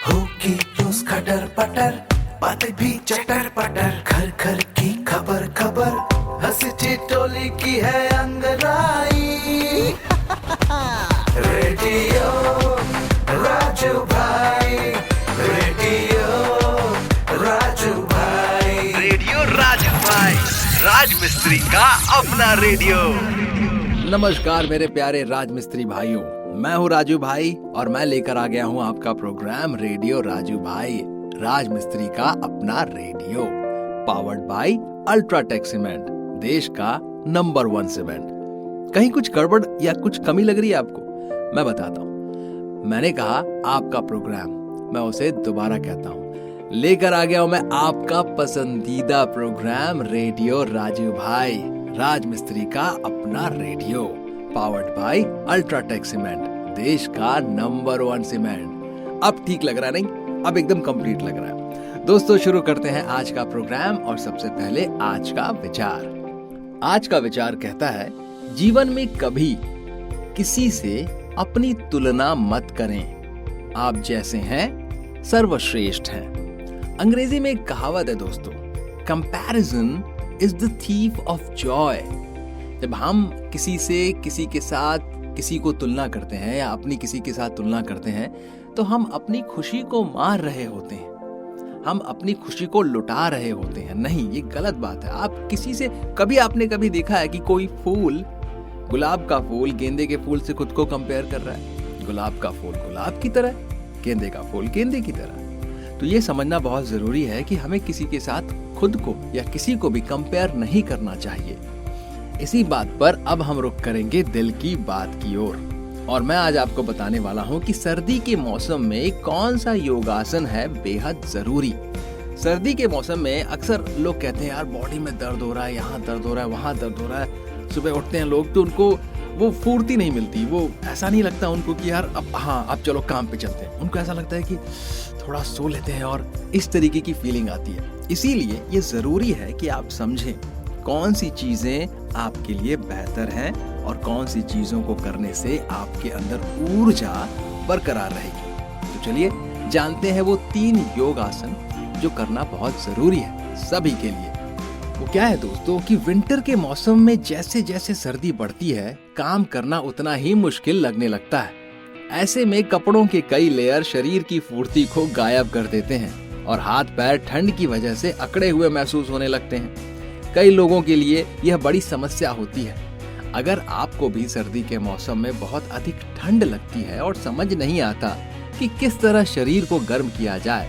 होगी रोज खटर पटर, बातें भी चटर पटर, घर घर की खबर खबर, हंसी ठिठोली की है अंगड़ाई। रेडियो राजू भाई, रेडियो राजू भाई, रेडियो राजू भाई, राज मिस्त्री का अपना रेडियो। नमस्कार मेरे प्यारे राज मिस्त्री भाइयों, मैं हूँ राजू भाई और मैं लेकर आ गया हूँ आपका प्रोग्राम रेडियो राजू भाई, राज मिस्त्री का अपना radio, powered by UltraTech cement, देश का नंबर 1 सीमेंट। कहीं कुछ गड़बड़ या कुछ कमी लग रही है आपको? मैं बताता हूँ। मैंने कहा आपका प्रोग्राम, मैं उसे दोबारा कहता हूँ, लेकर आ गया हूँ मैं आपका पसंदीदा प्रोग्राम रेडियो राजू भाई, राज मिस्त्री का अपना radio, powered by UltraTech cement, देश का नंबर 1 सीमेंट। अब ठीक लग रहा नहीं? अब एकदम कंप्लीट लग रहा है। दोस्तों शुरू करते हैं आज का प्रोग्राम और सबसे पहले आज का विचार। आज का विचार कहता है, जीवन में कभी किसी से अपनी तुलना मत करें, आप जैसे हैं सर्वश्रेष्ठ हैं। अंग्रेजी में एक कहावत है दोस्तों, comparison is the thief of Joy. जब हम किसी से किसी के साथ किसी को तुलना करते हैं या अपनी किसी के साथ तुलना करते हैं तो हम अपनी खुशी को मार रहे होते हैं, हम अपनी खुशी को लुटा रहे होते हैं। नहीं, ये गलत बात है। आप किसी से आपने कभी देखा है कि कोई फूल, गुलाब का फूल गेंदे के फूल से खुद को कंपेयर कर रहा है? गुलाब का फूल गुलाब की तरह, गेंदे का फूल गेंदे की तरह। तो ये समझना बहुत जरूरी है कि हमें किसी के साथ खुद को या किसी को भी कंपेयर नहीं करना चाहिए। इसी बात पर अब हम रुख करेंगे दिल की बात की ओर, और मैं आज आपको बताने वाला हूँ कि सर्दी के मौसम में कौन सा योगासन है बेहद जरूरी। सर्दी के मौसम में अक्सर लोग कहते हैं यार बॉडी में दर्द हो रहा है, यहाँ दर्द हो रहा है, वहाँ दर्द हो रहा है। सुबह उठते हैं लोग तो उनको वो फुर्ती नहीं मिलती, वो ऐसा नहीं लगता उनको कि यार अब चलो काम पे चलते हैं। उनको ऐसा लगता है कि थोड़ा सो लेते हैं और इस तरीके की फीलिंग आती है। इसीलिए ये जरूरी है कि आप समझें कौन सी चीजें आपके लिए बेहतर हैं और कौन सी चीजों को करने से आपके अंदर ऊर्जा बरकरार रहेगी। तो चलिए जानते हैं वो 3 योग आसन जो करना बहुत जरूरी है सभी के लिए। वो क्या है दोस्तों कि विंटर के मौसम में जैसे जैसे सर्दी बढ़ती है, काम करना उतना ही मुश्किल लगने लगता है। ऐसे में कपड़ों के कई लेयर शरीर की फुर्ती को गायब कर देते हैं और हाथ पैर ठंड की वजह से अकड़े हुए महसूस होने लगते हैं। कई लोगों के लिए यह बड़ी समस्या होती है। अगर आपको भी सर्दी के मौसम में बहुत अधिक ठंड लगती है और समझ नहीं आता कि किस तरह शरीर को गर्म किया जाए,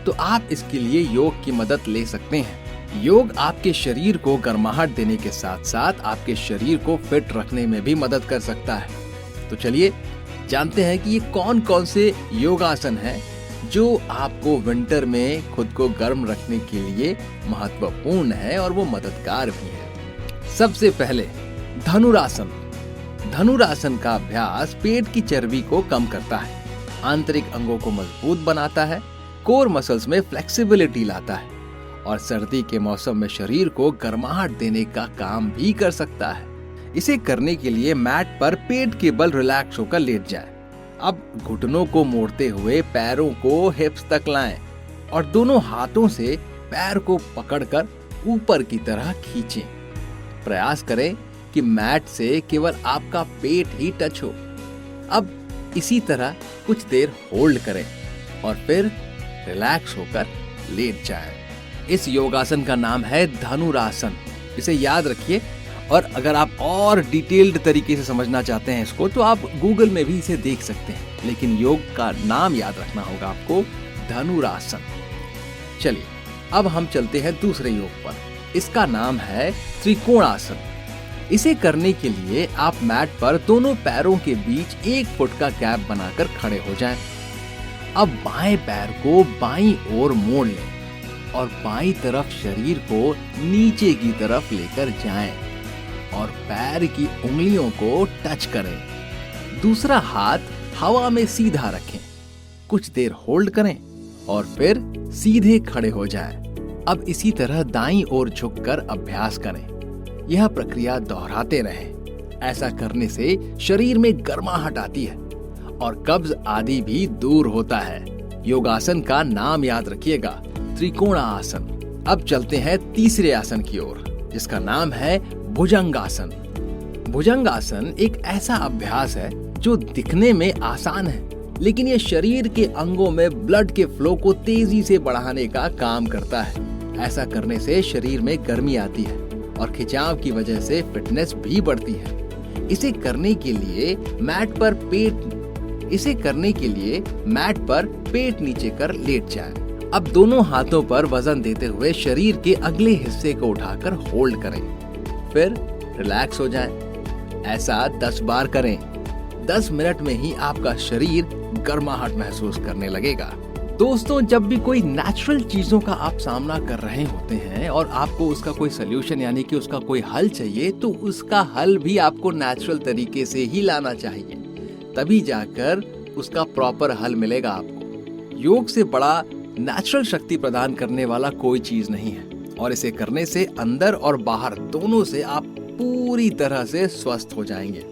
तो आप इसके लिए योग की मदद ले सकते हैं। योग आपके शरीर को गर्माहट देने के साथ साथ आपके शरीर को फिट रखने में भी मदद कर सकता है। तो चलिए जानते हैं कि ये कौन कौन से योगासन हैं जो आपको विंटर में खुद को गर्म रखने के लिए महत्वपूर्ण है और वो मददगार भी है। सबसे पहले धनुरासन। धनुरासन का अभ्यास पेट की चर्बी को कम करता है, आंतरिक अंगों को मजबूत बनाता है, कोर मसल्स में फ्लेक्सिबिलिटी लाता है और सर्दी के मौसम में शरीर को गर्माहट देने का काम भी कर सकता है। इसे करने के लिए मैट पर पेट के बल रिलैक्स होकर लेट जाएं। अब घुटनों को मोड़ते हुए पैरों को हिप्स तक लाएं और दोनों हाथों से पैर को पकड़कर ऊपर की तरह खींचें। प्रयास करें कि मैट से केवल आपका पेट ही टच हो। अब इसी तरह कुछ देर होल्ड करें और फिर रिलैक्स होकर लेट जाएं। इस योगासन का नाम है धनुरासन। इसे याद रखिए, और अगर आप और डिटेल्ड तरीके से समझना चाहते हैं इसको तो आप गूगल में भी इसे देख सकते हैं, लेकिन योग का नाम याद रखना होगा आपको, धनुरासन। चलिए अब हम चलते हैं दूसरे योग पर। इसका नाम है त्रिकोणासन। इसे करने के लिए आप मैट पर दोनों पैरों के बीच 1 फुट का गैप बनाकर खड़े हो जाएं। अब बाएं पैर को बाईं ओर मोड़ लें और बाईं तरफ शरीर को नीचे की तरफ लेकर जाएं और पैर की उंगलियों को टच करें। दूसरा हाथ हवा में सीधा रखें, कुछ देर होल्ड करें और फिर सीधे खड़े हो जाएं। अब इसी तरह दाईं ओर झुककर अभ्यास करें। यह प्रक्रिया दोहराते रहें। ऐसा करने से शरीर में गर्माहट आती है और कब्ज आदि भी दूर होता है। योगासन का नाम याद रखिएगा, त्रिकोणा आसन। अब चलते हैं तीसरे आसन की ओर, जिसका नाम है भुजंगासन। भुजंगासन एक ऐसा अभ्यास है जो दिखने में आसान है, लेकिन ये शरीर के अंगों में ब्लड के फ्लो को तेजी से बढ़ाने का काम करता है। ऐसा करने से शरीर में गर्मी आती है और खिंचाव की वजह से फिटनेस भी बढ़ती है। इसे करने के लिए मैट पर पेट नीचे कर लेट जाएं। अब दोनों हाथों पर वजन देते हुए शरीर के अगले हिस्से को उठाकर होल्ड करें, फिर रिलैक्स हो जाएं। ऐसा 10 बार करें। 10 मिनट में ही आपका शरीर गर्माहट महसूस करने लगेगा। दोस्तों, जब भी कोई नेचुरल चीजों का आप सामना कर रहे होते हैं और आपको उसका कोई सलूशन यानी कि उसका कोई हल चाहिए, तो उसका हल भी आपको नेचुरल तरीके से ही लाना चाहिए, तभी जाकर उसका प्रॉपर हल मिलेगा आपको। योग से बड़ा नेचुरल शक्ति प्रदान करने वाला कोई चीज नहीं है, और इसे करने से अंदर और बाहर दोनों से आप पूरी तरह से स्वस्थ हो जाएंगे।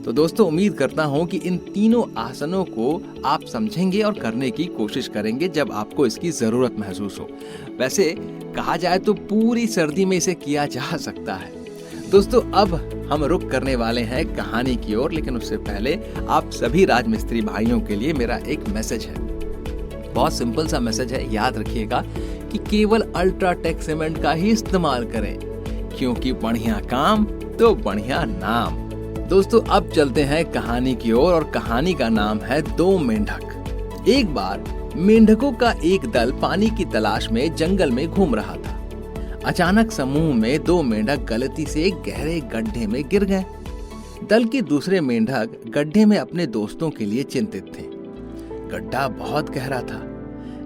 तो दोस्तों, उम्मीद करता हूं कि इन तीनों आसनों को आप समझेंगे और करने की कोशिश करेंगे जब आपको इसकी जरूरत महसूस हो। वैसे कहा जाए तो पूरी सर्दी में इसे किया जा सकता है। दोस्तों, अब हम रुक करने वाले हैं कहानी की ओर, लेकिन उससे पहले आप सभी राजमिस्त्री भाइयों के लिए मेरा एक मैसेज है। बहुत सिंपल सा मैसेज है, याद रखिएगा कि केवल अल्ट्राटेक सीमेंट का ही इस्तेमाल करें, क्योंकि बढ़िया काम तो बढ़िया नाम। दोस्तों, अब चलते हैं कहानी की ओर, और कहानी का नाम है 2 मेंढक। एक बार मेंढकों का एक दल पानी की तलाश में जंगल में घूम रहा था। अचानक समूह में 2 मेंढक गलती से एक गहरे गड्ढे में गिर गए। दल के दूसरे मेंढक गड्ढे में अपने दोस्तों के लिए चिंतित थे। गड्ढा बहुत गहरा था।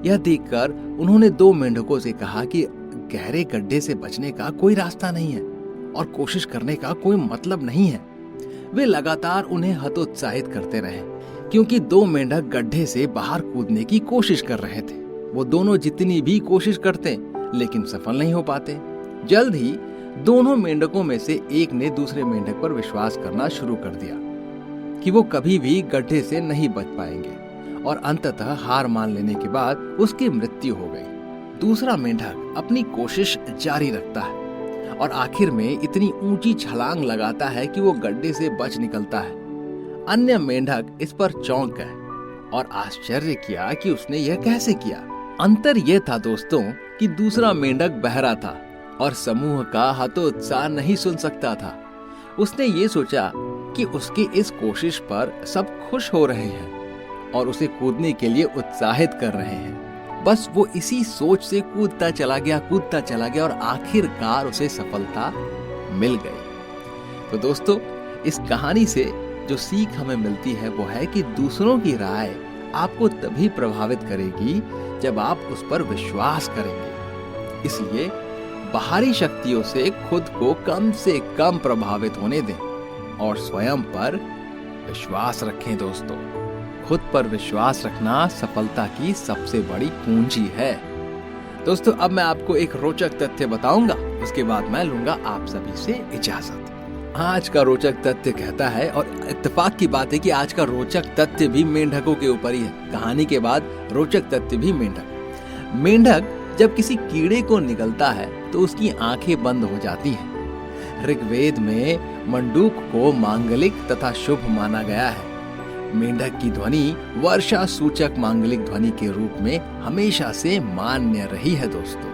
यह देखकर उन्होंने 2 मेंढकों से कहा कि गहरे गड्ढे से बचने का कोई रास्ता नहीं है और कोशिश करने का कोई मतलब नहीं है। वे लगातार उन्हें हतोत्साहित करते रहे, क्योंकि 2 मेंढक गड्ढे से बाहर कूदने की कोशिश कर रहे थे। वो दोनों जितनी भी कोशिश करते, लेकिन सफल नहीं हो पाते। जल्द ही दोनों मेंढकों में से एक ने दूसरे मेंढक पर विश्वास करना शुरू कर दिया कि वो कभी भी गड्ढे से नहीं बच पाएंगे, और अंततः हार मान लेने के बाद उसकी मृत्यु हो गई। दूसरा मेंढक अपनी कोशिश जारी रखता है और आखिर में इतनी ऊंची छलांग लगाता है कि वो गड्ढे से बच निकलता है। अन्य मेंढक इस पर चौंक गए और आश्चर्य किया कि उसने यह कैसे किया। अंतर यह था दोस्तों कि दूसरा मेंढक बहरा था और समूह का हतोत्साह नहीं सुन सकता था। उसने ये सोचा कि उसके इस कोशिश पर सब खुश हो रहे हैं और उसे कूदने के लिए उत्साहित कर रहे हैं। बस वो इसी सोच से कूदता चला गया और आखिरकार उसे सफलता मिल गई। तो दोस्तों, इस कहानी से जो सीख हमें मिलती है वो है कि दूसरों की राय आपको तभी प्रभावित करेगी जब आप उस पर विश्वास करेंगे। इसलिए बाहरी शक्तियों से खुद को कम से कम प्रभावित होने दें और स्वयं पर विश्वास रखें। दोस्तों, खुद पर विश्वास रखना सफलता की सबसे बड़ी कुंजी है। दोस्तों, अब मैं आपको एक रोचक तथ्य बताऊंगा, उसके बाद मैं लूंगा आप सभी से इजाजत। आज का रोचक तथ्य कहता है, और इत्तेफाक की बात है कि आज का रोचक तथ्य भी मेंढकों के ऊपर ही है। कहानी के बाद रोचक तथ्य भी मेंढक जब किसी कीड़े को निगलता है तो उसकी आंखें बंद हो जाती हैं। ऋग्वेद में मंडूक को मांगलिक तथा शुभ माना गया है। मेंढक की ध्वनि वर्षा सूचक मांगलिक ध्वनि के रूप में हमेशा से मान्य रही है। दोस्तों,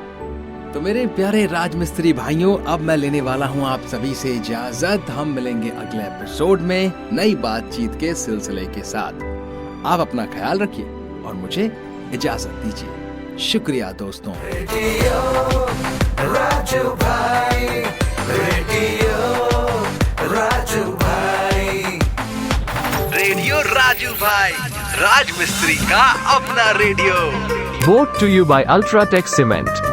तो मेरे प्यारे राजमिस्त्री भाइयों, अब मैं लेने वाला हूं आप सभी से इजाजत। हम मिलेंगे अगले एपिसोड में नई बातचीत के सिलसिले के साथ। आप अपना ख्याल रखिए और मुझे इजाजत दीजिए। शुक्रिया दोस्तों। रेडियो राजू भाई, रेडियो राजू भाई, राज मिस्त्री का अपना radio. Brought to you by Ultratech Cement.